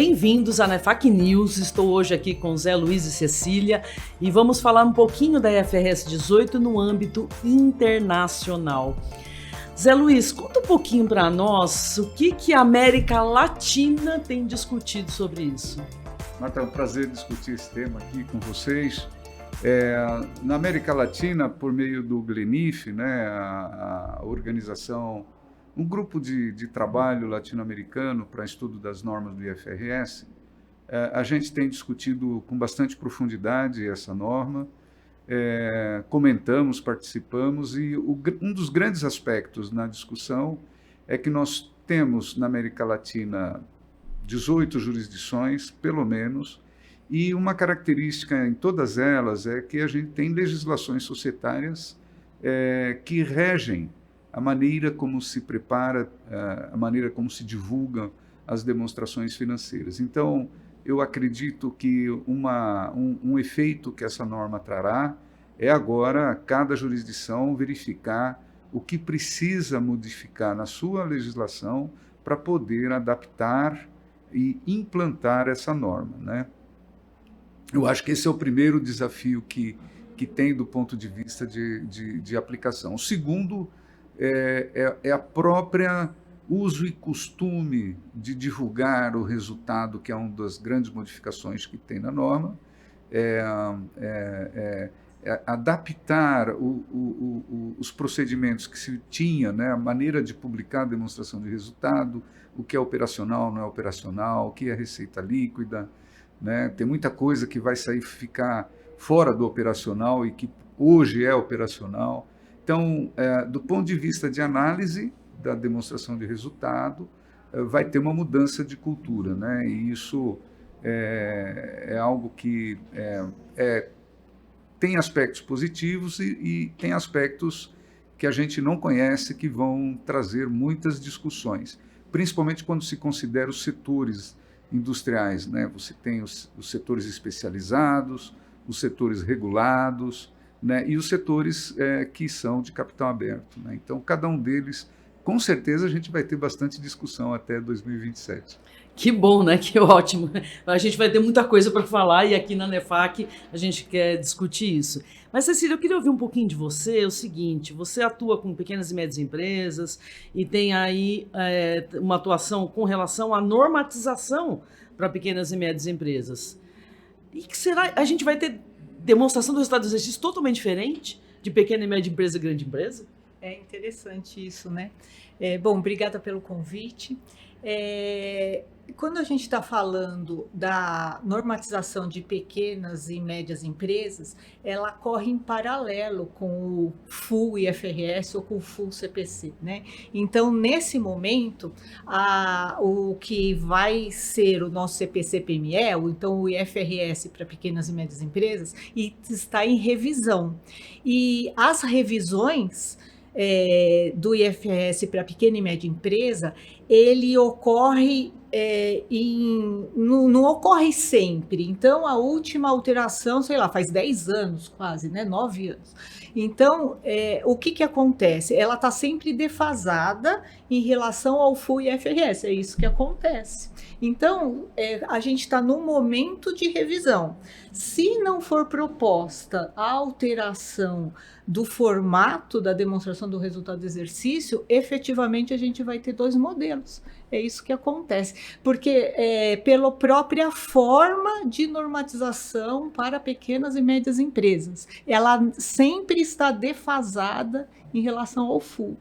bem-vindos à NEFAC News. Estou hoje aqui com Zé Luiz e Cecília e vamos falar um pouquinho da IFRS 18 no âmbito internacional. Zé Luiz, conta um pouquinho para nós o que a América Latina tem discutido sobre isso. Marta, é um prazer discutir esse tema aqui com vocês. Na América Latina, por meio do GLENIF, né, a organização, um grupo de trabalho latino-americano para estudo das normas do IFRS, a gente tem discutido com bastante profundidade essa norma, comentamos, participamos, e um dos grandes aspectos na discussão é que nós temos na América Latina 18 jurisdições, pelo menos, e uma característica em todas elas é que a gente tem legislações societárias que regem a maneira como se prepara, a maneira como se divulgam as demonstrações financeiras. Então, eu acredito que um efeito que essa norma trará é agora cada jurisdição verificar o que precisa modificar na sua legislação para poder adaptar e implantar essa norma, né? Eu acho que esse é o primeiro desafio que tem do ponto de vista de aplicação. O segundo é a própria uso e costume de divulgar o resultado, que é uma das grandes modificações que tem na norma, adaptar os procedimentos que se tinha, né, a maneira de publicar a demonstração de resultado, o que é operacional, não é operacional, o que é receita líquida, né? Tem muita coisa que vai ficar fora do operacional e que hoje é operacional. Então, do ponto de vista de análise da demonstração de resultado, vai ter uma mudança de cultura, né? E isso é algo que tem aspectos positivos e tem aspectos que a gente não conhece, que vão trazer muitas discussões, principalmente quando se considera os setores industriais, né? Você tem os setores especializados, os setores regulados, né? E os setores que são de capital aberto, né? Então, cada um deles, com certeza, a gente vai ter bastante discussão até 2027. Que bom, né? Que ótimo. A gente vai ter muita coisa para falar e aqui na NEFAC a gente quer discutir isso. Mas, Cecília, eu queria ouvir um pouquinho de você. É o seguinte, você atua com pequenas e médias empresas e tem aí uma atuação com relação à normatização para pequenas e médias empresas. E que será? A gente vai ter demonstração do resultado do exercício totalmente diferente de pequena e média empresa e grande empresa? É interessante isso, né? Bom, obrigada pelo convite. Quando a gente está falando da normatização de pequenas e médias empresas, ela corre em paralelo com o full IFRS ou com o full CPC, né? Então, nesse momento, o que vai ser o nosso CPC-PME, ou então o IFRS para pequenas e médias empresas, está em revisão. E as revisões do IFRS para pequena e média empresa, ele ocorre não ocorre sempre. Então, a última alteração, sei lá, faz 10 anos quase, né? 9 anos. Então, o que acontece? Ela está sempre defasada em relação ao full IFRS, é isso que acontece. Então, a gente está num momento de revisão. Se não for proposta a alteração do formato da demonstração do resultado do exercício, efetivamente a gente vai ter dois modelos. É isso que acontece, porque pela própria forma de normatização para pequenas e médias empresas, ela sempre está defasada em relação ao full.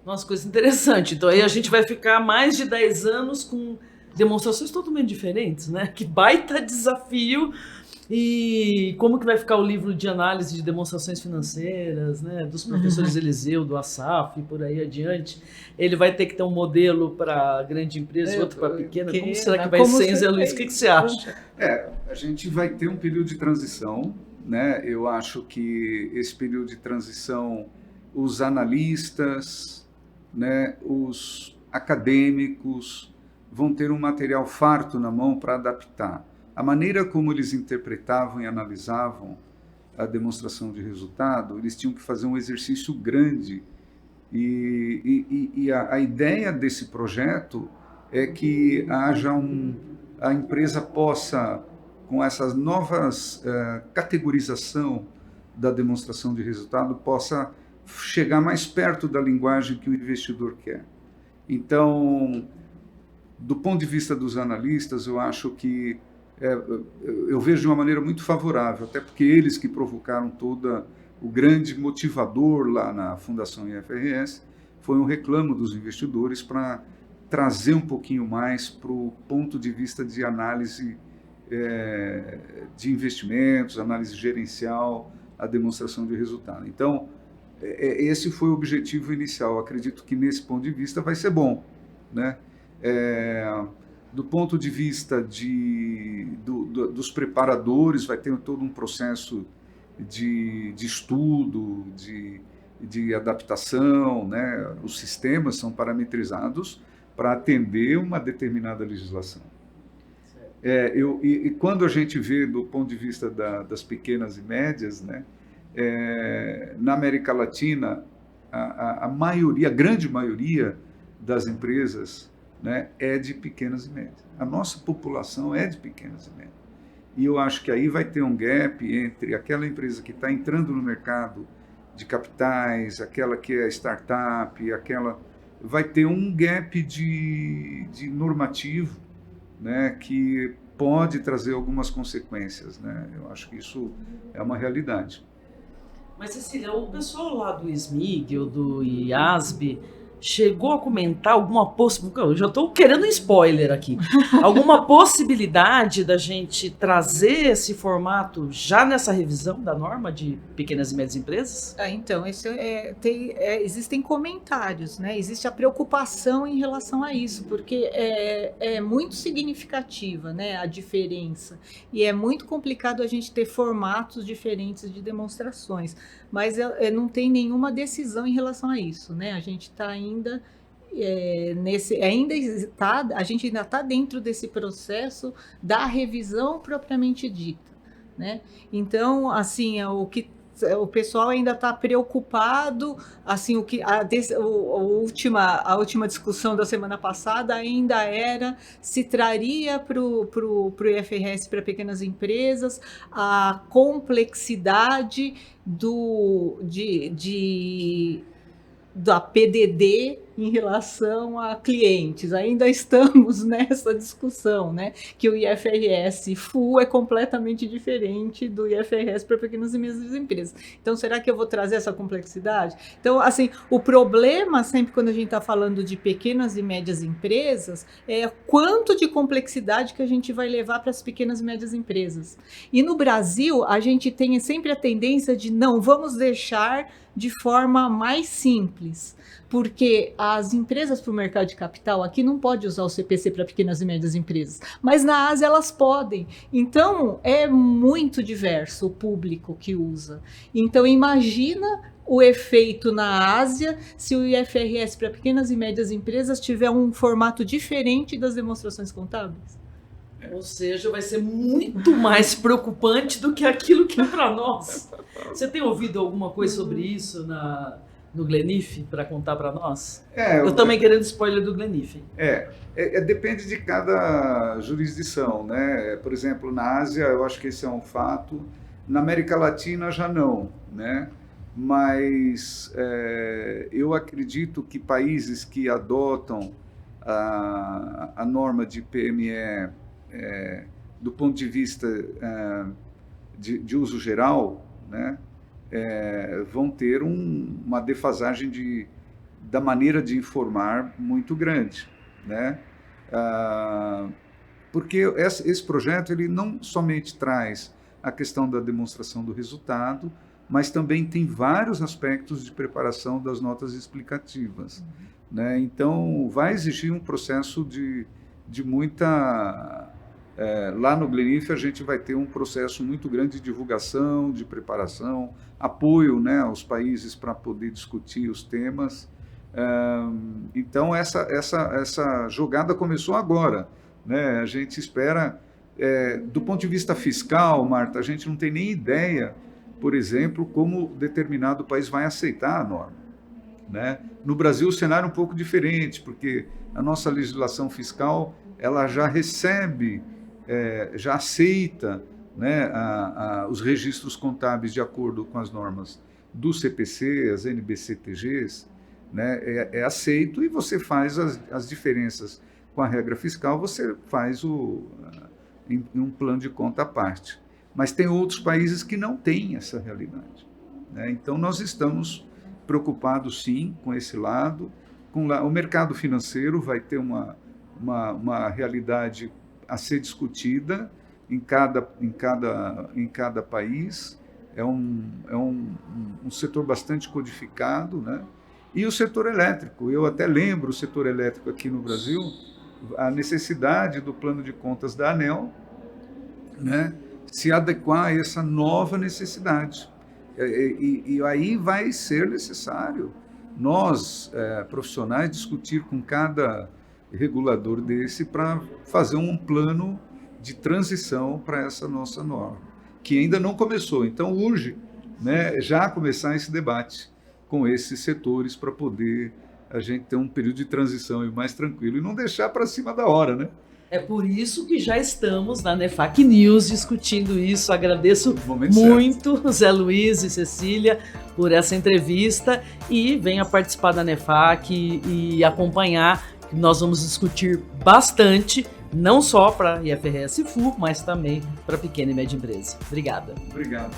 Nossa, coisa interessante. Então aí a gente vai ficar mais de 10 anos com demonstrações totalmente diferentes, né? Que baita desafio. E como que vai ficar o livro de análise de demonstrações financeiras, né, dos professores Eliseu, do Assaf e por aí adiante? Ele vai ter que ter um modelo para grande empresa e outro para pequena. Como será que vai ser, Zé Luiz? O que você acha? A gente vai ter um período de transição, né? Eu acho que esse período de transição, os analistas, né, os acadêmicos vão ter um material farto na mão para adaptar. A maneira como eles interpretavam e analisavam a demonstração de resultado, eles tinham que fazer um exercício grande. E a ideia desse projeto é que haja a empresa possa, com essas novas categorização da demonstração de resultado, possa chegar mais perto da linguagem que o investidor quer. Então, do ponto de vista dos analistas, eu acho que eu vejo de uma maneira muito favorável, até porque eles que provocaram todo o grande motivador lá na Fundação IFRS foi um reclamo dos investidores para trazer um pouquinho mais para o ponto de vista de análise de investimentos, análise gerencial, a demonstração de resultado. Então, esse foi o objetivo inicial. Acredito que nesse ponto de vista vai ser bom, né? Do ponto de vista dos preparadores, vai ter todo um processo de estudo, de adaptação, né? Os sistemas são parametrizados para atender uma determinada legislação. E quando a gente vê do ponto de vista das pequenas e médias, né? Na América Latina, a grande maioria das empresas, né, é de pequenas e médias. A nossa população é de pequenas e médias. E eu acho que aí vai ter um gap entre aquela empresa que está entrando no mercado de capitais, aquela que é startup, vai ter um gap de normativo, né, que pode trazer algumas consequências, né? Eu acho que isso é uma realidade. Mas, Cecília, o pessoal lá do SMIG ou do IASB chegou a comentar alguma possibilidade, eu já estou querendo um spoiler aqui, alguma possibilidade da gente trazer esse formato já nessa revisão da norma de pequenas e médias empresas? Então, existem comentários, né? Existe a preocupação em relação a isso, porque é muito significativa, né, a diferença, e é muito complicado a gente ter formatos diferentes de demonstrações, mas não tem nenhuma decisão em relação a isso, né? A gente está ainda a gente ainda está dentro desse processo da revisão propriamente dita, né? Então, assim, o pessoal ainda está preocupado, assim, a última discussão da semana passada ainda era se traria para o IFRS para pequenas empresas a complexidade da PDD em relação a clientes. Ainda estamos nessa discussão, né? Que o IFRS Full é completamente diferente do IFRS para pequenas e médias empresas. Então, será que eu vou trazer essa complexidade? Então, assim, o problema sempre quando a gente está falando de pequenas e médias empresas é quanto de complexidade que a gente vai levar para as pequenas e médias empresas. E no Brasil, a gente tem sempre a tendência de não, vamos deixar de forma mais simples, porque as empresas para o mercado de capital aqui não pode usar o CPC para pequenas e médias empresas, mas na Ásia elas podem. Então, é muito diverso o público que usa. Então, imagina o efeito na Ásia se o IFRS para pequenas e médias empresas tiver um formato diferente das demonstrações contábeis. Ou seja, vai ser muito mais preocupante do que aquilo que é para nós. Você tem ouvido alguma coisa sobre isso no Glenif para contar para nós? Eu também querendo spoiler do Glenif. Depende de cada jurisdição, né? Por exemplo, na Ásia, eu acho que esse é um fato. Na América Latina já não, né? Mas eu acredito que países que adotam a norma de PME do ponto de vista de uso geral, né, vão ter uma defasagem da maneira de informar muito grande, né? Porque esse projeto ele não somente traz a questão da demonstração do resultado, mas também tem vários aspectos de preparação das notas explicativas, né? Então, vai exigir um processo de muita... lá no Glenif a gente vai ter um processo muito grande de divulgação, de preparação, apoio, né, aos países para poder discutir os temas. Então essa jogada começou agora, né? A gente espera, do ponto de vista fiscal, Marta, a gente não tem nem ideia, por exemplo, como determinado país vai aceitar a norma, né? No Brasil o cenário é um pouco diferente, porque a nossa legislação fiscal ela já recebe já aceita, né, os registros contábeis de acordo com as normas do CPC, as NBCTGs, né, é aceito, e você faz as diferenças com a regra fiscal, você faz em um plano de conta à parte. Mas tem outros países que não têm essa realidade, né? Então, nós estamos preocupados, sim, com esse lado. O mercado financeiro vai ter uma realidade a ser discutida em cada país. É um setor bastante codificado, né? E o setor elétrico. Eu até lembro o setor elétrico aqui no Brasil, a necessidade do plano de contas da ANEEL, né, se adequar a essa nova necessidade. E aí vai ser necessário nós, profissionais, discutir com cada regulador desse para fazer um plano de transição para essa nossa norma, que ainda não começou. Então, urge, né, já começar esse debate com esses setores para poder a gente ter um período de transição mais tranquilo e não deixar para cima da hora, né? É por isso que já estamos na NEFAC News discutindo isso. Agradeço muito, certo, Zé Luiz e Cecília, por essa entrevista, e venha participar da NEFAC e acompanhar, que nós vamos discutir bastante, não só para IFRS e FU, mas também para pequena e média empresa. Obrigada. Obrigado.